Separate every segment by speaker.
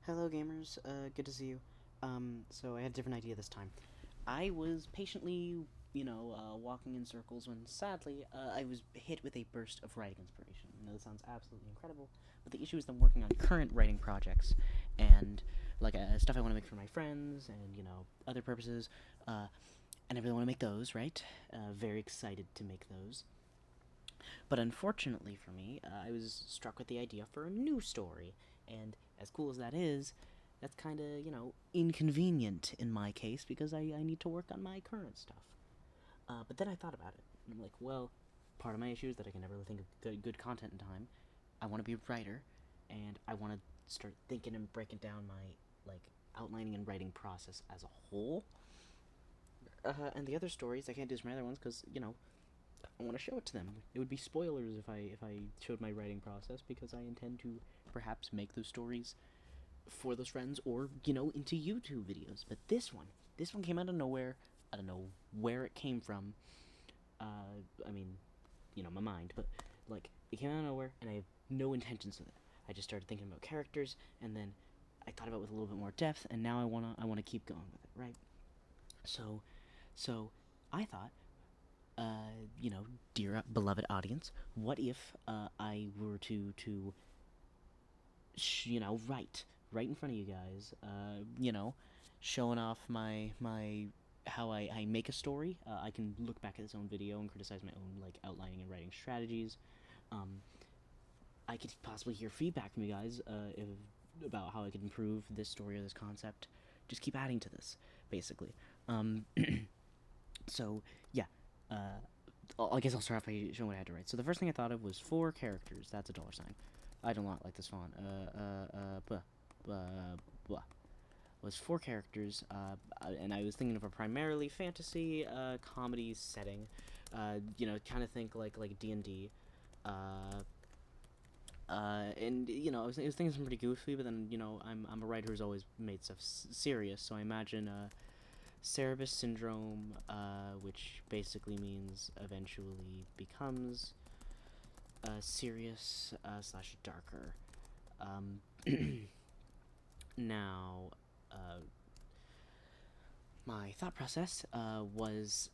Speaker 1: Hello, gamers. Good to see you. So I had a different idea this time. I was patiently, walking in circles when, sadly, I was hit with a burst of writing inspiration. I know this sounds absolutely incredible, but the issue is that I'm working on current writing projects, and stuff I want to make for my friends, and other purposes. And I really want to make those, right? Very excited to make those. But unfortunately for me, I was struck with the idea for a new story, and as cool as that is, that's kind of, inconvenient in my case because I need to work on my current stuff. But then I thought about it, and I'm like, well, part of my issue is that I can never really think of good content in time. I want to be a writer, and I want to start thinking and breaking down my, outlining and writing process as a whole. And the other stories, I can't do some other ones because, I want to show it to them. It would be spoilers if I showed my writing process because I intend to perhaps make those stories for those friends or into YouTube videos. But this one came out of nowhere. I don't know where it came from. I mean, my mind, but it came out of nowhere, and I have no intentions with it. I just started thinking about characters, and then I thought about it with a little bit more depth, and now I wanna keep going with it, right? So, so I thought dear beloved audience, what if I were to write in front of you guys, showing off my how I make a story. I can look back at this own video and criticize my own outlining and writing strategies. Um, I could possibly hear feedback from you guys about how I could improve this story or this concept. Just keep adding to this, basically. Um, so yeah, I guess I'll start off by showing what I had to write. So the first thing I thought of was four characters. That's a dollar sign. I do not like this font. Blah. It was four characters, and I was thinking of a primarily fantasy, comedy setting. Kind of think like D&D. Uh, and I was thinking something pretty goofy, but then I'm a writer who's always made stuff serious, so I imagine Cerebus syndrome, which basically means eventually becomes serious slash darker. Um, now, uh, my thought process was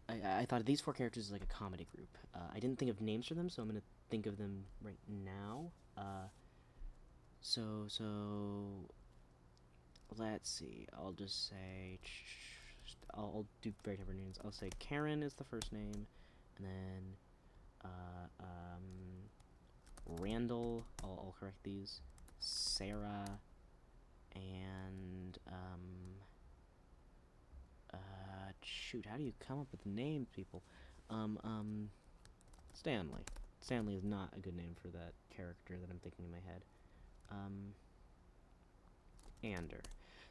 Speaker 1: I thought of these four characters as like a comedy group. I didn't think of names for them, so I'm gonna think of them right now. So let's see. I'll just say I'll do very different names. I'll say Karen is the first name, and then Randall. I'll correct these. Sarah and shoot. How do you come up with names, people? Um, Stanley. Stanley is not a good name for that character that I'm thinking in my head. Um, Ander.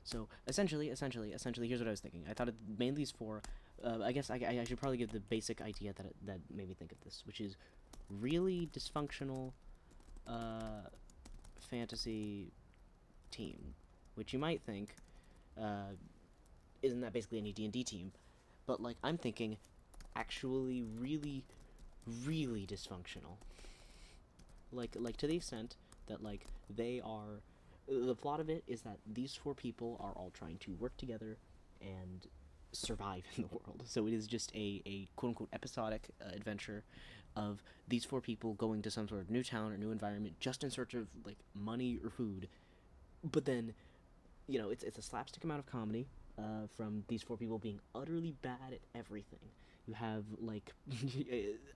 Speaker 1: So essentially, here's what I was thinking. I thought it mainly these four. I guess I should probably give the basic idea that made me think of this, which is really dysfunctional fantasy team, which you might think, uh, isn't that basically any D&D team? But I'm thinking, actually, really, really dysfunctional. Like to the extent that they are. The plot of it is that these four people are all trying to work together and survive in the world. So it is just a quote unquote episodic adventure of these four people going to some sort of new town or new environment just in search of money or food. But then, it's a slapstick amount of comedy from these four people being utterly bad at everything. You have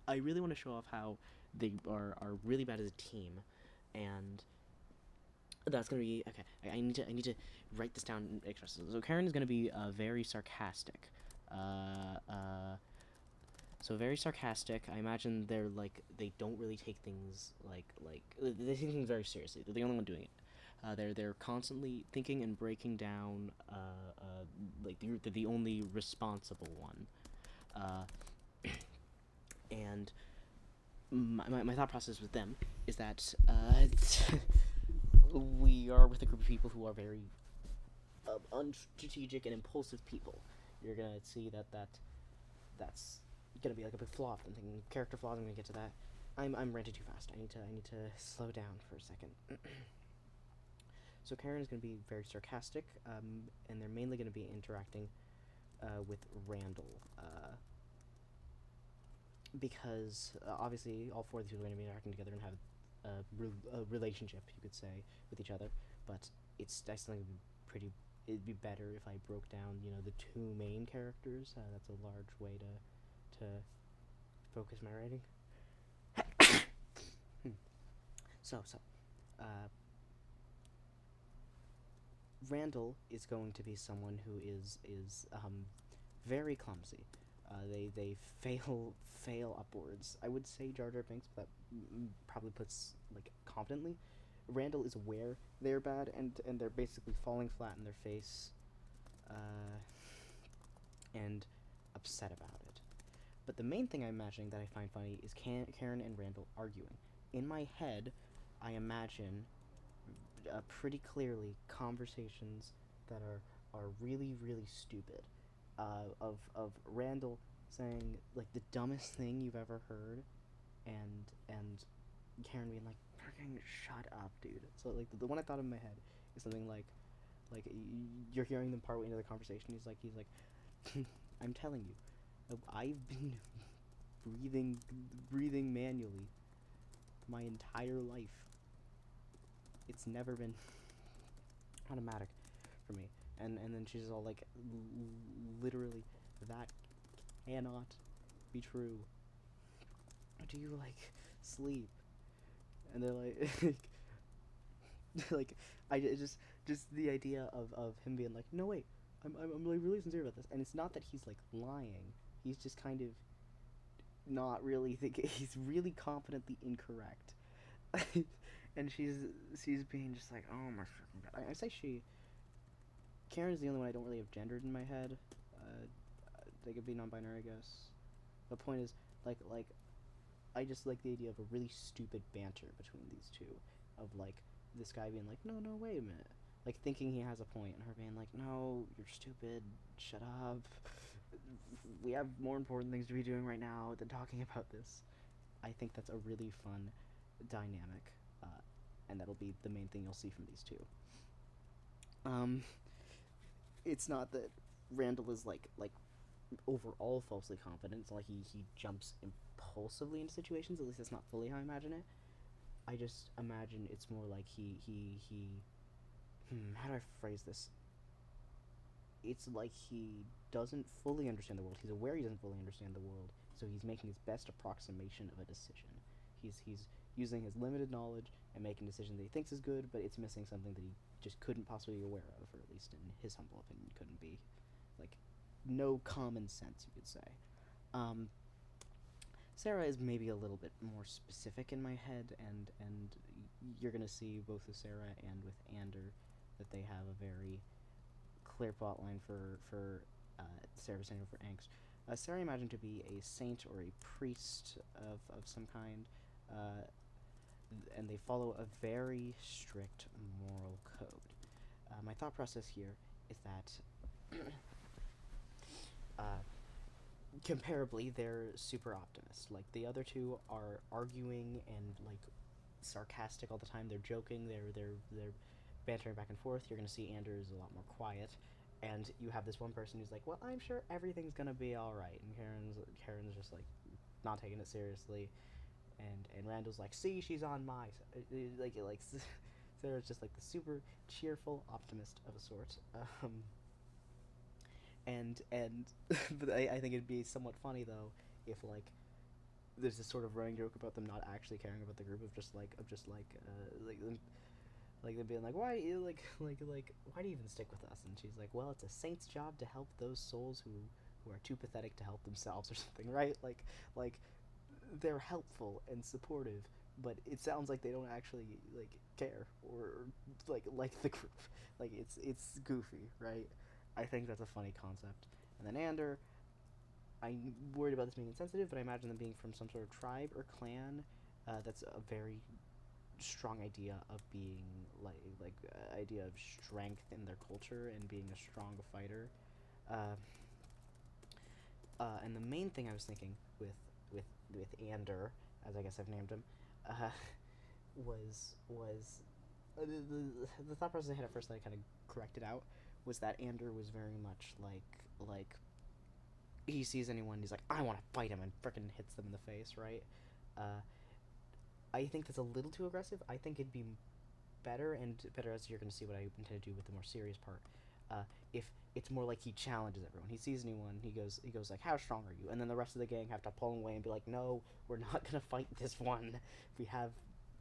Speaker 1: I really want to show off how they are really bad as a team, and that's gonna be okay. I need to write this down extra. So Karen is gonna be very sarcastic. Uh, uh, so very sarcastic. I imagine they don't really take things they take things very seriously. They're the only one doing it. They're constantly thinking and breaking down. They're the only responsible one. Uh, and my thought process with them is that we are with a group of people who are very unstrategic and impulsive people. You're gonna see that's gonna be like a big flaw. I'm thinking character flaws. I'm gonna get to that. I'm ranting too fast. I need to slow down for a second. So Karen is going to be very sarcastic, and they're mainly going to be interacting with Randall, because obviously all four of these people are going to be interacting together and have a relationship, you could say, with each other. But I still think it'd be better if I broke down, the two main characters. That's a large way to focus my writing. So, uh, Randall is going to be someone who is very clumsy. They fail upwards. I would say Jar Jar Binks, but that probably puts like confidently. Randall is aware they're bad, and they're basically falling flat in their face, and upset about it. But the main thing I'm imagining that I find funny is Karen and Randall arguing. In my head, I imagine pretty clearly conversations that are really, really stupid. Of Randall saying like the dumbest thing you've ever heard, and Karen being like, "Fucking shut up, dude." So like the one I thought of in my head is something like you're hearing them partway into the conversation. He's like, "I'm telling you, I've been breathing manually my entire life. It's never been automatic for me." And then she's all like, literally, that cannot be true. Do you like sleep? And they're like, like I just the idea of him being like, no wait, I'm like really sincere about this, and it's not that he's like lying. He's just kind of not really thinking. He's really confidently incorrect. And she's being just like, oh my freaking god. I say she. Karen's the only one I don't really have gendered in my head. They could be non-binary, I guess. The point is, like, I just like the idea of a really stupid banter between these two, of like this guy being like, no, wait a minute, like thinking he has a point, and her being like, no, you're stupid, shut up. We have more important things to be doing right now than talking about this. I think that's a really fun dynamic, and that'll be the main thing you'll see from these two. It's not that Randall is like overall falsely confident. It's not like he jumps impulsively into situations. At least that's not fully how I imagine it. I just imagine it's more like he how do I phrase this? It's like he doesn't fully understand the world. He's aware he doesn't fully understand the world, so he's making his best approximation of a decision. He's using his limited knowledge and making a decision that he thinks is good, but it's missing something that he just couldn't possibly be aware of, or at least in his humble opinion couldn't be. Like, no common sense, you could say. Um, Sarah is maybe a little bit more specific in my head, and you're gonna see both with Sarah and with Ander that they have a very clear plot line for Sarah standing for angst. Sarah I imagine to be a saint or a priest of some kind, uh, and they follow a very strict moral code. My thought process here is that comparably, they're super optimists. Like the other two are arguing and like sarcastic all the time. They're joking. They're bantering back and forth. You're gonna see Anders is a lot more quiet, and you have this one person who's like, "Well, I'm sure everything's gonna be all right," and Karen's just like not taking it seriously, and Randall's like, "See, she's on my side." Like Sarah's just like the super cheerful optimist of a sort. And but I think it'd be somewhat funny though if like there's this sort of running joke about them not actually caring about the group, of just like them being like, why why do you even stick with us? And she's like, well, it's a saint's job to help those souls who are too pathetic to help themselves, or something, right? Like they're helpful and supportive, but it sounds like they don't actually like care or like the group. Like it's goofy, right? I think that's a funny concept. And then Ander, I'm worried about this being insensitive, but I imagine them being from some sort of tribe or clan. That's a very strong idea of being idea of strength in their culture and being a strong fighter. Uh, and the main thing I was thinking with Ander, as I guess I've named him, uh, was the thought process I had at first that I kind of corrected out was that Ander was very much like he sees anyone, he's like, I want to fight him, and frickin' hits them in the face, right? Uh, I think that's a little too aggressive. I think it'd be better, and better as you're going to see what I intend to do with the more serious part. If it's more like he challenges everyone, he sees anyone, he goes like, "How strong are you?" And then the rest of the gang have to pull him away and be like, "No, we're not gonna fight this one. We have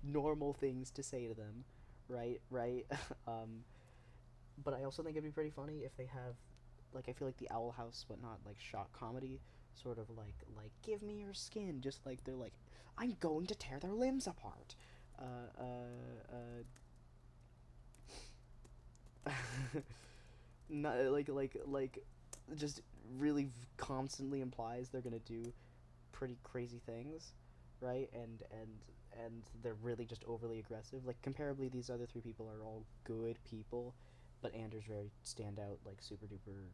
Speaker 1: normal things to say to them, right? Right." um, but I also think it'd be pretty funny if they have, like, I feel like the Owl House, but not like shock comedy, sort of like give me your skin, just like they're like, I'm going to tear their limbs apart. Uh, not like just really constantly implies they're gonna do pretty crazy things, right? And they're really just overly aggressive. Like comparably, these other three people are all good people, but Anders very stand out, like super duper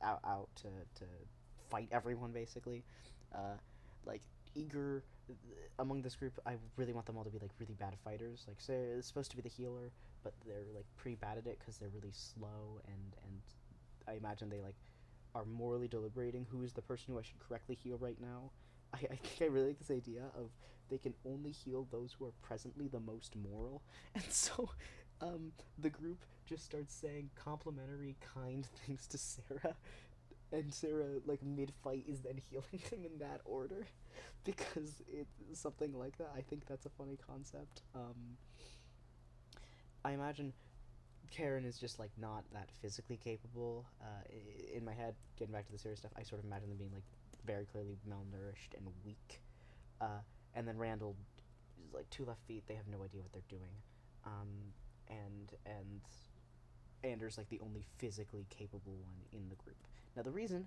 Speaker 1: out to fight everyone basically. Uh, like eager among this group, I really want them all to be like really bad fighters. Like Sarah is supposed to be the healer, but they're like pretty bad at it because they're really slow and I imagine they like are morally deliberating who is the person who I should correctly heal right now. I think I really like this idea of they can only heal those who are presently the most moral, and so the group just starts saying complimentary, kind things to Sarah, and Sarah, like mid fight, is then healing him in that order, because it's something like that. I think that's a funny concept. I imagine Karen is just like not that physically capable. In my head, getting back to the serious stuff, I sort of imagine them being like very clearly malnourished and weak. And then Randall is like two left feet. They have no idea what they're doing. And Anders like the only physically capable one in the group. Now the reason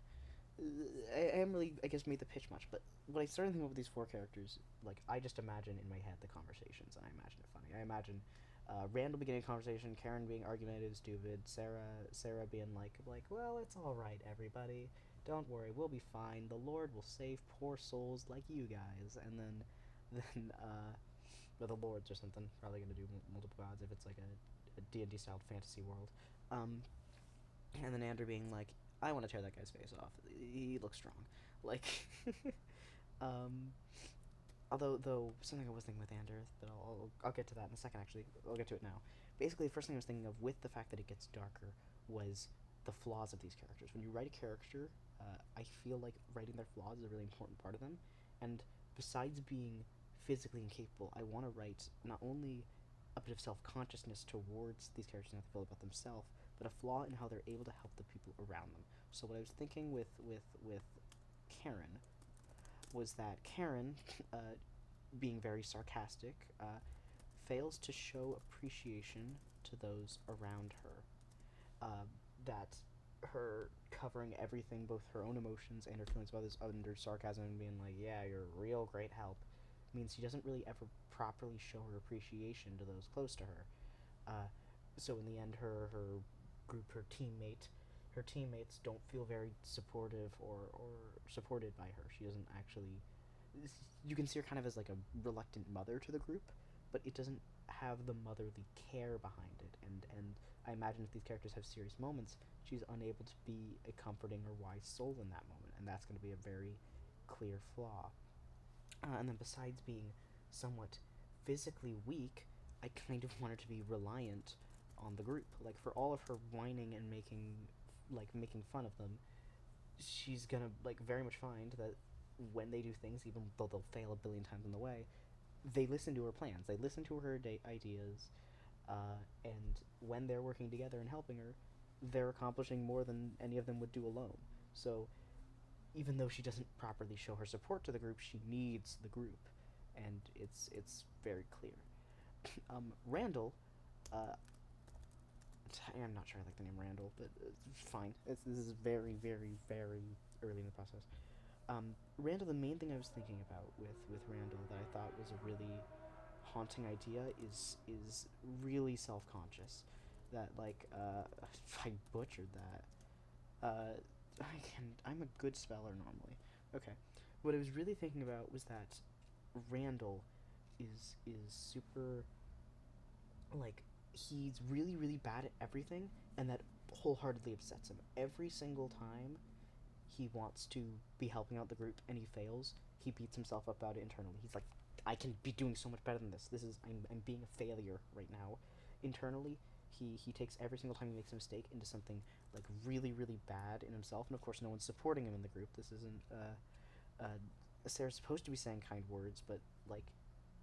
Speaker 1: I am really, I guess, made the pitch much, but when I started thinking about these four characters, like I just imagine in my head the conversations, and I imagine it funny. I imagine Randall beginning a conversation, Karen being argumentative, stupid, Sarah being like, well, it's all right, everybody. Don't worry, we'll be fine. The Lord will save poor souls like you guys, and then or the Lords or something. Probably gonna do multiple gods if it's like a D&D styled fantasy world. Um, and then Andrew being like, I want to tear that guy's face off. He looks strong. Like, um, although though something I was thinking with Andrew, but I'll get to that in a second. Actually, I'll get to it now. Basically, the first thing I was thinking of with the fact that it gets darker was the flaws of these characters. When you write a character, I feel like writing their flaws is a really important part of them. And besides being physically incapable, I want to write not only a bit of self-consciousness towards these characters and how they feel about themselves, but a flaw in how they're able to help the people around them. So what I was thinking with Karen was that Karen, being very sarcastic, fails to show appreciation to those around her. Uh, that her covering everything, both her own emotions and her feelings about this, under sarcasm and being like, "Yeah, you're a real great help," means she doesn't really ever properly show her appreciation to those close to her. Uh, so in the end, her group, her teammates don't feel very supportive or supported by her. She doesn't actually. You can see her kind of as like a reluctant mother to the group, but it doesn't have the motherly care behind it. And I imagine if these characters have serious moments, she's unable to be a comforting or wise soul in that moment, and that's going to be a very clear flaw. And then besides being somewhat physically weak, I kind of want her to be reliant on the group. Like for all of her whining and making fun of them, she's gonna like very much find that when they do things, even though they'll fail a billion times on the way, they listen to her plans. They listen to her ideas, and when they're working together and helping her, they're accomplishing more than any of them would do alone. So even though she doesn't properly show her support to the group, she needs the group, and it's very clear. Randall, uh, I'm not sure I like the name Randall, but it's fine. This is very, very, very early in the process. Randall, the main thing I was thinking about with Randall that I thought was a really haunting idea is really self conscious. That like I butchered that. I'm a good speller normally. Okay, what I was really thinking about was that Randall is super like he's really really bad at everything, and that wholeheartedly upsets him every single time he wants to be helping out the group and he fails. He beats himself up about it internally. He's like, I can be doing so much better than this. I'm being a failure right now. Internally, he takes every single time he makes a mistake into something like really really bad in himself, and of course no one's supporting him in the group. This isn't Sarah's supposed to be saying kind words, but like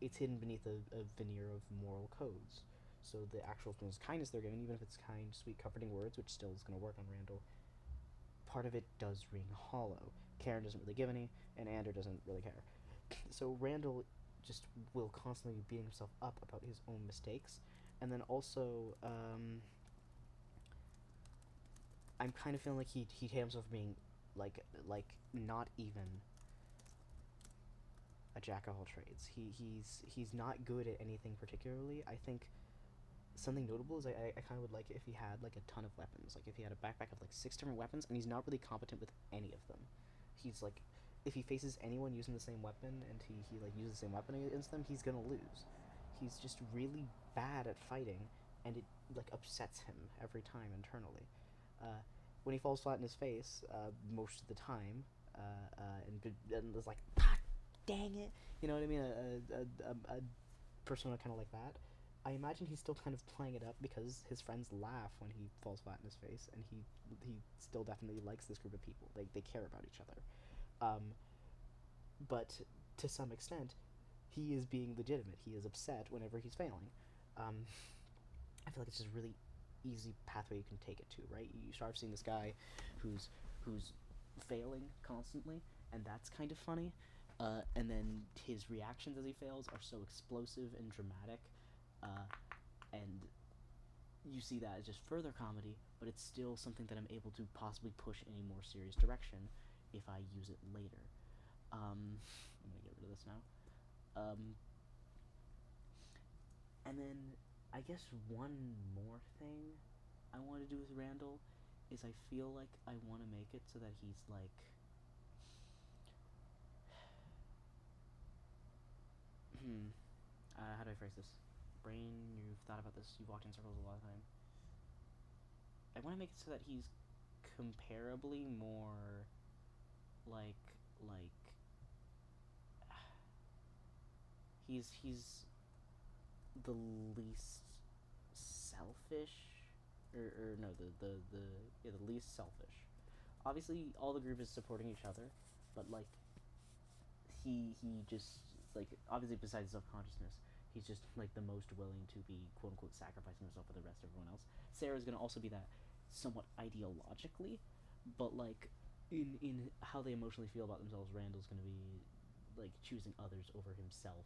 Speaker 1: it's hidden beneath a veneer of moral codes. So the actual kindness they're giving, even if it's kind, sweet, comforting words, which still is going to work on Randall, part of it does ring hollow. Karen doesn't really give any, and Ander doesn't really care. So Randall just will constantly be beating himself up about his own mistakes, and then also I'm kind of feeling like he hit himself for being like not even a jack of all trades. He's not good at anything particularly. I think something notable is I kind of would like it if he had like a ton of weapons. Like if he had a backpack of like 6 different weapons, and he's not really competent with any of them. He's like, if he faces anyone using the same weapon and he like uses the same weapon against them, he's gonna lose. He's just really bad at fighting, and it like upsets him every time internally. When he falls flat in his face, most of the time, and is like, ah, dang it, you know what I mean? A persona kind of like that. I imagine he's still kind of playing it up because his friends laugh when he falls flat in his face, and he still definitely likes this group of people. They care about each other, but to some extent, he is being legitimate. He is upset whenever he's failing. Um, I feel like it's just a really easy pathway you can take it to, right? You start seeing this guy who's failing constantly, and that's kind of funny. And then his reactions as he fails are so explosive and dramatic, uh, and you see that as just further comedy, but it's still something that I'm able to possibly push in a more serious direction if I use it later. I'm gonna get rid of this now. Um, and then I guess one more thing I want to do with Randall is I feel like I want to make it so that he's like, how do I phrase this? Brain, you've thought about this. You've walked in circles a lot of time. I want to make it so that he's comparably more like he's the least selfish, or no, the least selfish. Obviously, all the group is supporting each other, but like he just like, obviously besides self consciousness, he's just like the most willing to be quote unquote sacrificing himself for the rest of everyone else. Sarah's gonna also be that somewhat ideologically, but like in how they emotionally feel about themselves, Randall's gonna be like choosing others over himself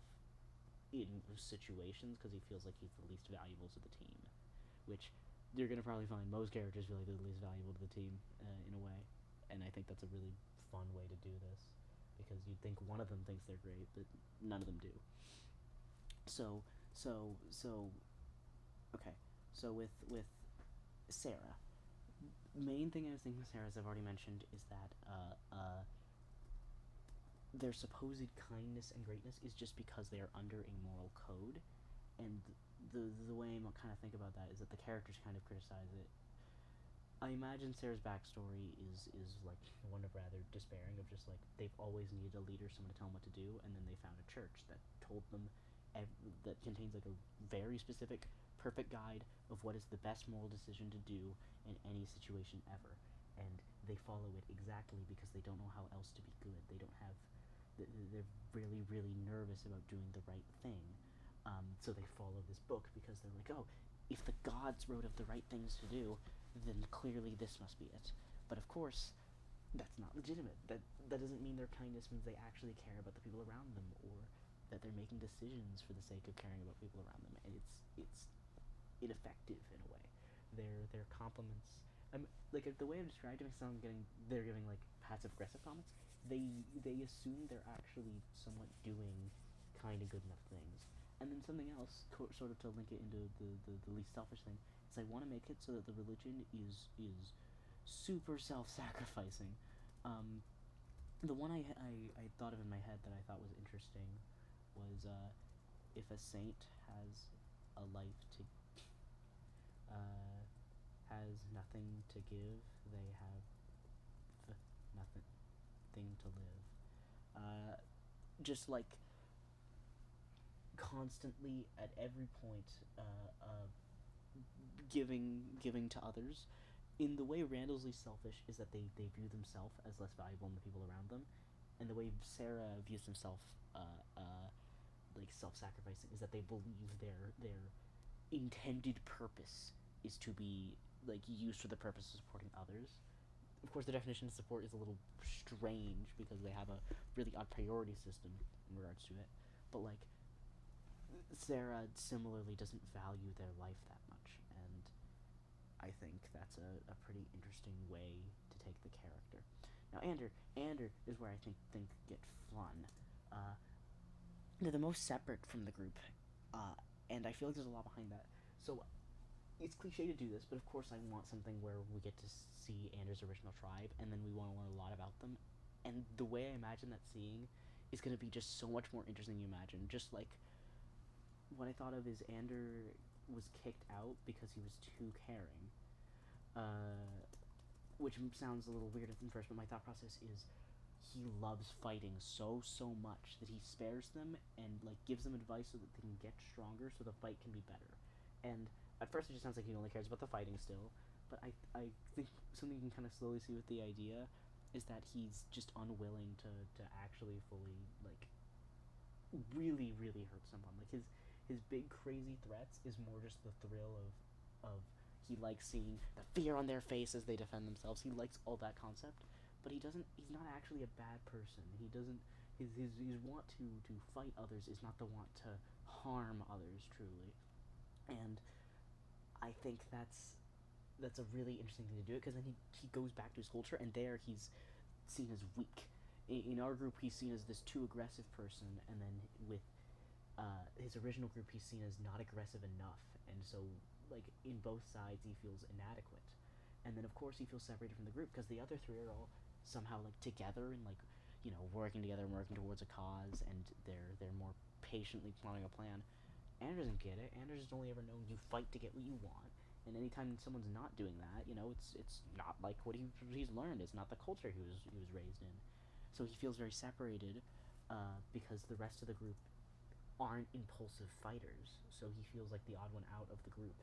Speaker 1: in situations because he feels like he's the least valuable to the team, which you're gonna probably find most characters feel like they're the least valuable to the team, in a way, and I think that's a really fun way to do this because you'd think one of them thinks they're great, but none of them do. So so okay. So with Sarah, main thing I was thinking with Sarah, as I've already mentioned, is that their supposed kindness and greatness is just because they are under a moral code, and the way I kind of think about that is that the characters kind of criticize it. I imagine Sarah's backstory is like one of rather despairing, of just like they've always needed a leader, someone to tell them what to do, and then they found a church that told them that contains like a very specific, perfect guide of what is the best moral decision to do in any situation ever, and they follow it exactly because they don't know how else to be good. They don't have they're really really nervous about doing the right thing, so they follow this book because they're like, oh, if the gods wrote of the right things to do, then clearly this must be it. But of course, that's not legitimate. That doesn't mean their kindness means they actually care about the people around them, or that they're making decisions for the sake of caring about people around them. And it's ineffective in a way. Their compliments. Like the way I'm describing it, they're giving like passive aggressive comments. They assume they're actually somewhat doing kind of good enough things. And then something else, sort of to link it into the least selfish thing, is I want to make it so that the religion is super self-sacrificing. The one I thought of in my head that I thought was interesting was if a saint has a life to uh, has nothing to give. They have nothing to live. Just like constantly at every point, giving to others. In the way Randall's selfish is that they view themselves as less valuable than the people around them, and the way Sarah views himself, like self-sacrificing, is that they believe their intended purpose is to be like used for the purpose of supporting others. Of course, the definition of support is a little strange because they have a really odd priority system in regards to it. But like Sarah similarly doesn't value their life that much, and I think that's a pretty interesting way to take the character. Now, Ander is where I think get fun. Uh, they're the most separate from the group, and I feel like there's a lot behind that. So it's cliche to do this, but of course I want something where we get to see Anders' original tribe, and then we want to learn a lot about them. And the way I imagine that seeing is going to be just so much more interesting than you imagine. Just like what I thought of is Ander was kicked out because he was too caring, which sounds a little weird at first, but my thought process is he loves fighting so much that he spares them and like gives them advice so that they can get stronger, so the fight can be better. And at first it just sounds like he only cares about the fighting still, but I think something you can kind of slowly see with the idea is that he's just unwilling to actually fully like really hurt someone. Like his big crazy threats is more just the thrill of he likes seeing the fear on their face as they defend themselves. He likes all that concept, but he's not actually a bad person. He doesn't his want to fight others is not the want to harm others truly. And I think that's a really interesting thing to do it, because then he goes back to his culture, and there he's seen as weak. In our group, he's seen as this too aggressive person, and then with his original group, he's seen as not aggressive enough, and so like in both sides, he feels inadequate. And then of course he feels separated from the group because the other three are all somehow like together and like working together and working towards a cause, and they're more patiently plotting a plan. Anders doesn't get it. Anders has only ever known you fight to get what you want, and anytime someone's not doing that, it's not like what he's learned. It's not the culture he was raised in. So he feels very separated, because the rest of the group aren't impulsive fighters. So he feels like the odd one out of the group,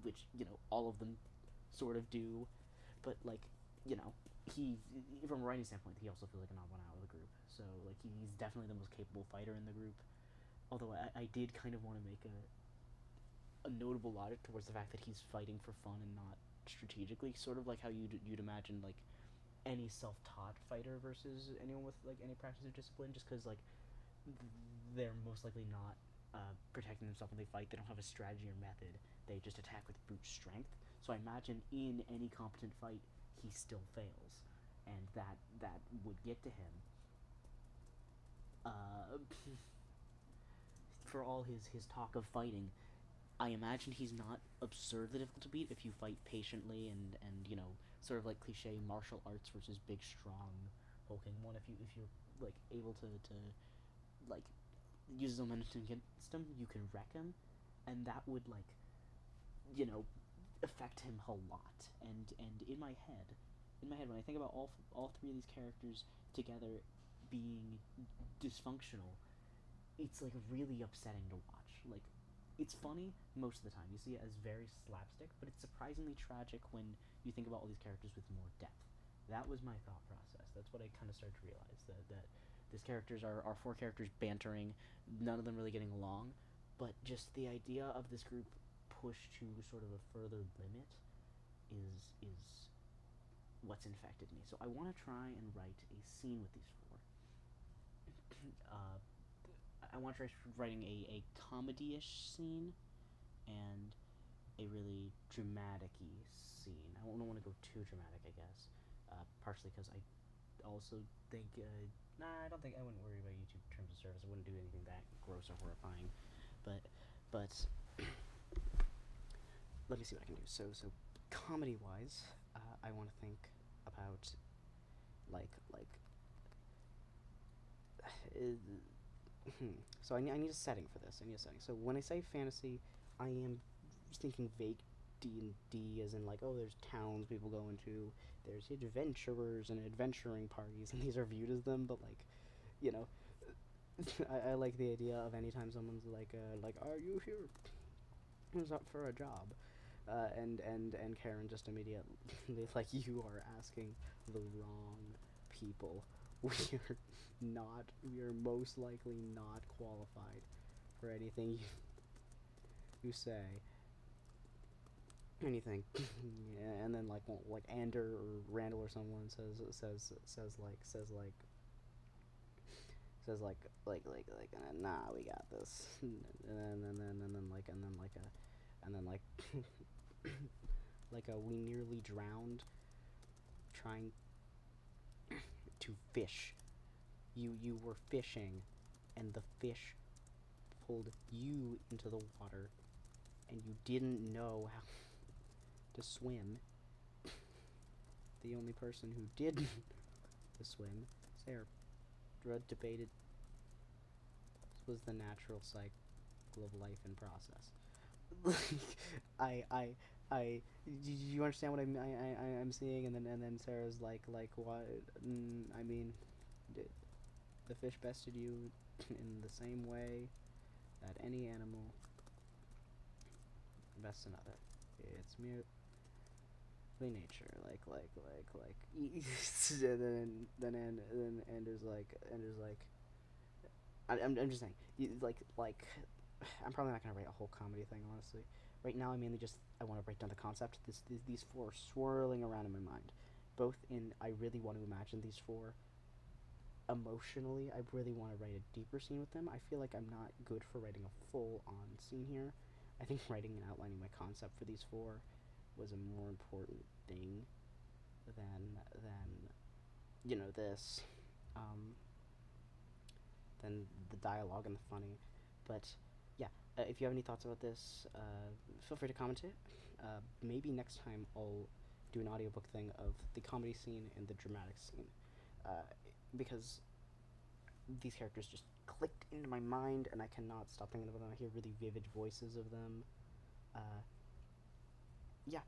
Speaker 1: which all of them sort of do, but like you know he from a writing standpoint, he also feels like an odd one out of the group. So like he's definitely the most capable fighter in the group. Although I did kind of want to make a notable logic towards the fact that he's fighting for fun and not strategically, sort of like how you'd imagine like any self-taught fighter versus anyone with like any practice of discipline, just because like they're most likely not protecting themselves when they fight. They don't have a strategy or method. They just attack with brute strength. So I imagine in any competent fight, he still fails, and that would get to him. Uh, for all his talk of fighting, I imagine he's not absurdly difficult to beat if you fight patiently and sort of like cliche martial arts versus big strong hulking one. If you're like able to like use his momentum against him, you can wreck him, and that would like you know affect him a lot. And in my head, when I think about all three of these characters together being dysfunctional, it's like really upsetting to watch. Like it's funny most of the time. You see it as very slapstick, but it's surprisingly tragic when you think about all these characters with more depth. That was my thought process. That's what I kind of started to realize, that these characters are four characters bantering, none of them really getting along, but just the idea of this group pushed to sort of a further limit is what's infected me. So I want to try and write a scene with these four. uh, I want to try writing a comedy-ish scene and a really dramatic-y scene. I don't want to go too dramatic, I guess. Partially because I also think, I don't think I wouldn't worry about YouTube terms of service. I wouldn't do anything that gross or horrifying. But let me see what I can do. So comedy-wise, I want to think about like so I need a setting for this. I need a setting. So when I say fantasy, I am thinking vague D&D as in like, oh, there's towns people go into, there's adventurers and adventuring parties, and these are viewed as them, but like, you know, I like the idea of anytime someone's like, are you here? Who's up for a job? And Karen just immediately like, you are asking the wrong people. We are not. We are most likely not qualified for anything you say. Anything. Yeah, and then like Ander or Randall or someone says nah, we got this. And then like like a we nearly drowned trying to fish. You were fishing, and the fish pulled you into the water, and you didn't know how to swim. The only person who did to swim, Sarah, debated this was the natural cycle of life and process. Do you understand what I'm seeing? And then Sarah's like, what? I mean, did the fish bested you in the same way that any animal bests another. It's merely nature. And then Anders like, I'm just saying, I'm probably not gonna write a whole comedy thing, honestly. Right now, I want to break down the concept. These four are swirling around in my mind, both in I really want to imagine these four. Emotionally, I really want to write a deeper scene with them. I feel like I'm not good for writing a full-on scene here. I think writing and outlining my concept for these four was a more important thing than this, um, than the dialogue and the funny. But yeah, if you have any thoughts about this, feel free to comment it. Maybe next time I'll do an audiobook thing of the comedy scene and the dramatic scene, because these characters just clicked into my mind, and I cannot stop thinking about them. I hear really vivid voices of them. Yeah.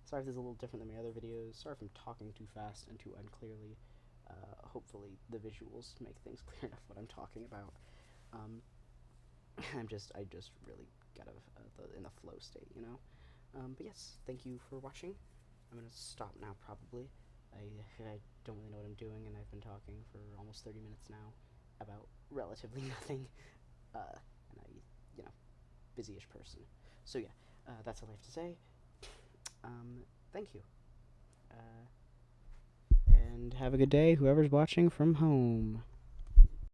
Speaker 1: Sorry if this is a little different than my other videos. Sorry if I'm talking too fast and too unclearly. Hopefully the visuals make things clear enough what I'm talking about. I just really got in the flow state, you know. But yes, thank you for watching. I'm gonna stop now probably. I don't really know what I'm doing, and I've been talking for almost 30 minutes now about relatively nothing. And busy-ish person. So yeah, that's all I have to say. Thank you. And have a good day, whoever's watching from home.